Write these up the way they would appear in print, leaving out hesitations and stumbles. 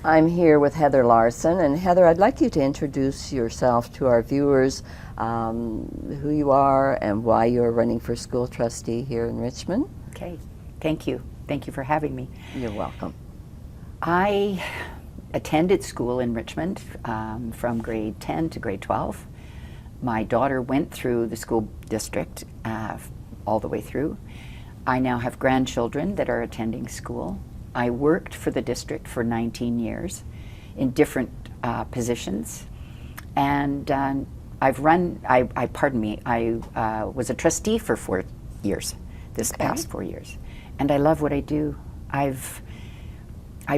I'm here with Heather Larson, and Heather, I'd like you to introduce yourself to our viewers, who you are and why you're running for school trustee here in Richmond. Okay, thank you. Thank you for having me. You're welcome. I attended school in Richmond from grade 10 to grade 12. My daughter went through the school district all the way through. I now have grandchildren that are attending school. I worked for the district for 19 years in different positions, and I was a trustee for 4 years, this past 4 years, and I love what I do. I've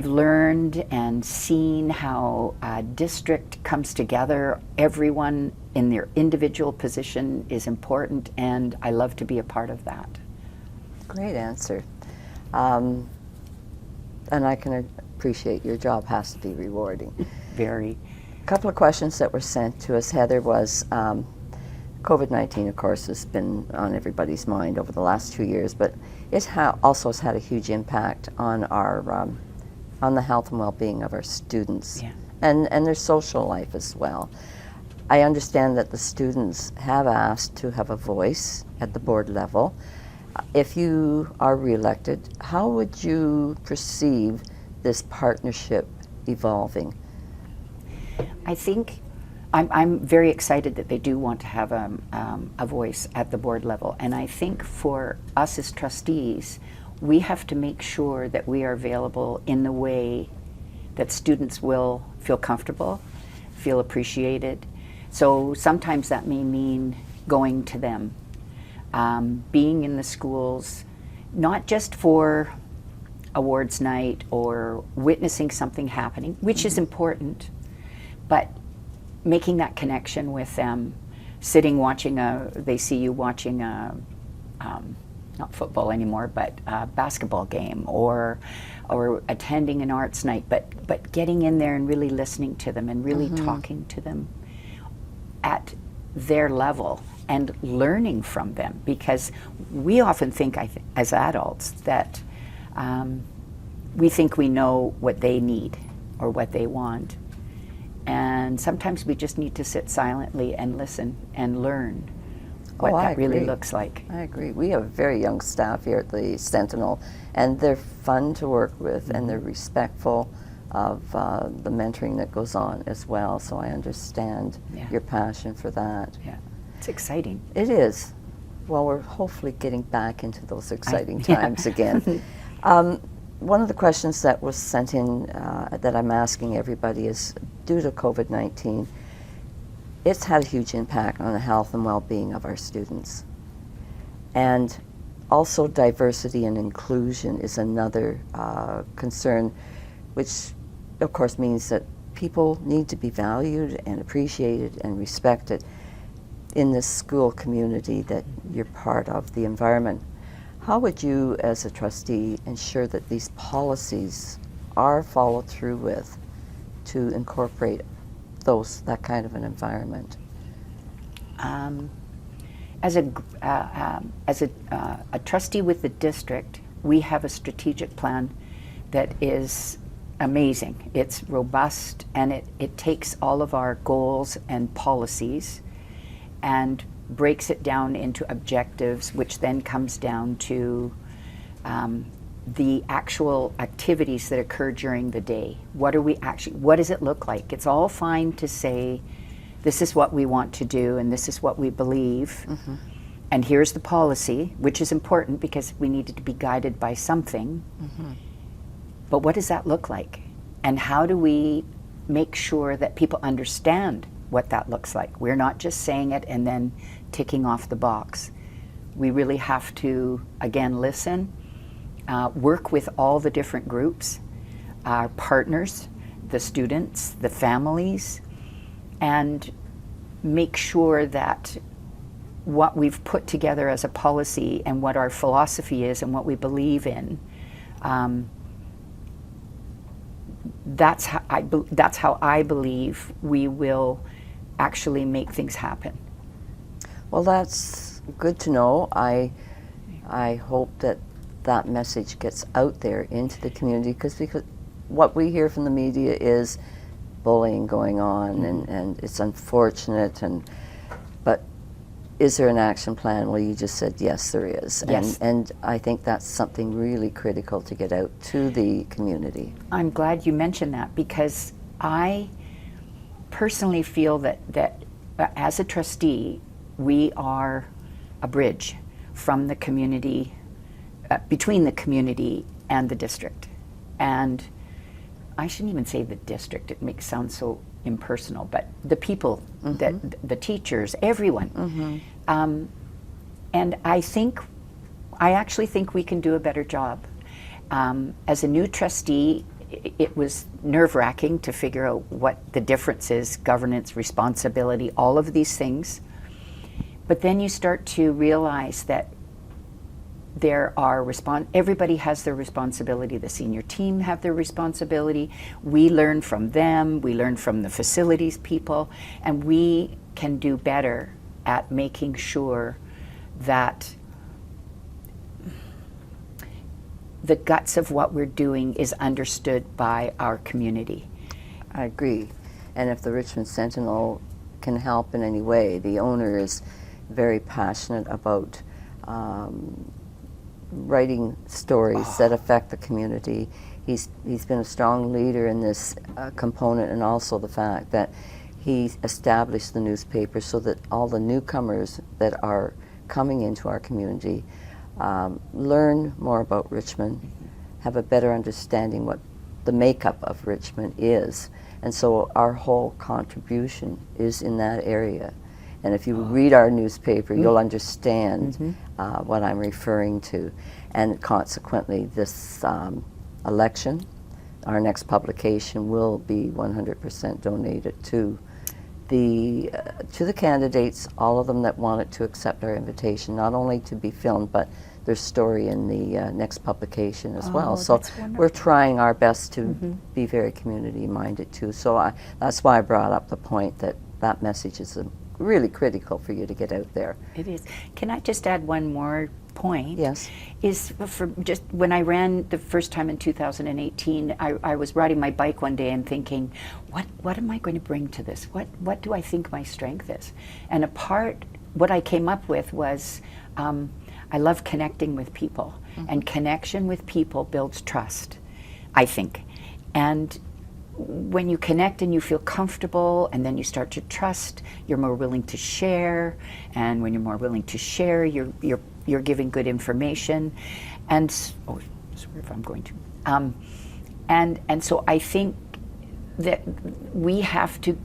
learned and seen how a district comes together. Everyone in their individual position is important, and I love to be a part of that. Great answer. And I can appreciate your job has to be rewarding. Very. A couple of questions that were sent to us, Heather, was COVID-19, of course, has been on everybody's mind over the last 2 years, but it also has had a huge impact on our on the health and well-being of our students, Yeah. and their social life as well. I understand that the students have asked to have a voice at the board level. If you are reelected, how would you perceive this partnership evolving? I think I'm very excited that they do want to have a voice at the board level, and I think for us as trustees, we have to make sure that we are available in the way that students will feel comfortable, feel appreciated. So sometimes that may mean going to them, being in the schools, not just for awards night or witnessing something happening, which is important, but making that connection with them, sitting watching they see you watching not football anymore, but a basketball game, or attending an arts night, but getting in there and really listening to them and really talking to them at their level and learning from them, because we often think as adults that we think we know what they need or what they want, and sometimes we just need to sit silently and listen and learn what that really looks like. I agree. We have very young staff here at the Sentinel, and they're fun to work with, and they're respectful of the mentoring that goes on as well. So I understand your passion for that. Yeah, it's exciting. It is. Well, we're hopefully getting back into those exciting times again. One of the questions that was sent in that I'm asking everybody is, due to COVID-19, it's had a huge impact on the health and well-being of our students. And also diversity and inclusion is another concern, which of course means that people need to be valued and appreciated and respected in this school community that you're part of, the environment. How would you, as a trustee, ensure that these policies are followed through with to incorporate that kind of an environment? As a trustee with the district, we have a strategic plan that is amazing. It's robust, and it takes all of our goals and policies and breaks it down into objectives, which then comes down to the actual activities that occur during the day. What does it look like? It's all fine to say, this is what we want to do and this is what we believe, and here's the policy, which is important because we needed to be guided by something. But what does that look like? And how do we make sure that people understand what that looks like? We're not just saying it and then ticking off the box. We really have to, again, listen, work with all the different groups, our partners, the students, the families, and make sure that what we've put together as a policy and what our philosophy is and what we believe in, that's how I believe we will actually make things happen. Well, that's good to know. I hope that message gets out there into the community, because what we hear from the media is bullying going on, and it's unfortunate, but is there an action plan? Well, you just said yes, there is. Yes. And I think that's something really critical to get out to the community. I'm glad you mentioned that, because I personally feel that as a trustee, we are a bridge from the community, between the community and the district. And I shouldn't even say the district, it makes sound so impersonal, but the people, that the teachers, everyone. And I actually think we can do a better job. As a new trustee, it was nerve-wracking to figure out what the difference is, governance, responsibility, all of these things. But then you start to realize that everybody has their responsibility. The senior team have their responsibility. We learn from them. We learn from the facilities people, and we can do better at making sure that the guts of what we're doing is understood by our community. I agree. And if the Richmond Sentinel can help in any way, the owner is very passionate about writing stories that affect the community. He's been a strong leader in this component, and also the fact that he established the newspaper so that all the newcomers that are coming into our community learn more about Richmond, have a better understanding what the makeup of Richmond is. And so our whole contribution is in that area. And if you read our newspaper, you'll understand what I'm referring to. And consequently, this election, our next publication will be 100% donated to the candidates, all of them that wanted to accept our invitation, not only to be filmed, but their story in the next publication as well. So we're trying our best to be very community-minded too. So that's why I brought up the point that that message is really critical for you to get out there. It is. Can I just add one more point? Yes. Is for just when I ran the first time in 2018, I was riding my bike one day and thinking, what am I going to bring to this? What do I think my strength is? And what I came up with was, I love connecting with people, and connection with people builds trust, I think. And when you connect and you feel comfortable, and then you start to trust, you're more willing to share, and when you're more willing to share, you're giving good information, and sorry if I'm going to, and so I think that we have to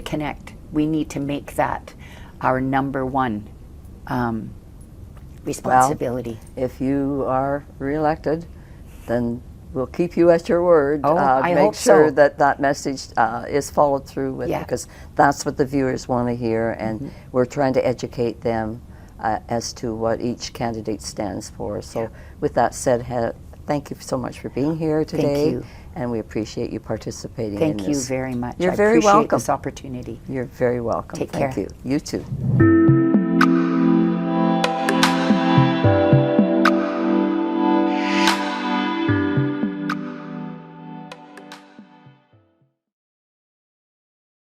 connect. We need to make that our number one responsibility. Well, if you are reelected, then we'll keep you at your word. I make hope sure so. that message is followed through with, because that's what the viewers want to hear, and we're trying to educate them as to what each candidate stands for. So with that said, thank you so much for being here today. Thank you. And we appreciate you participating in this. Thank you very much. You're I very appreciate welcome. this opportunity. You're very welcome. Take Thank care. you. You too.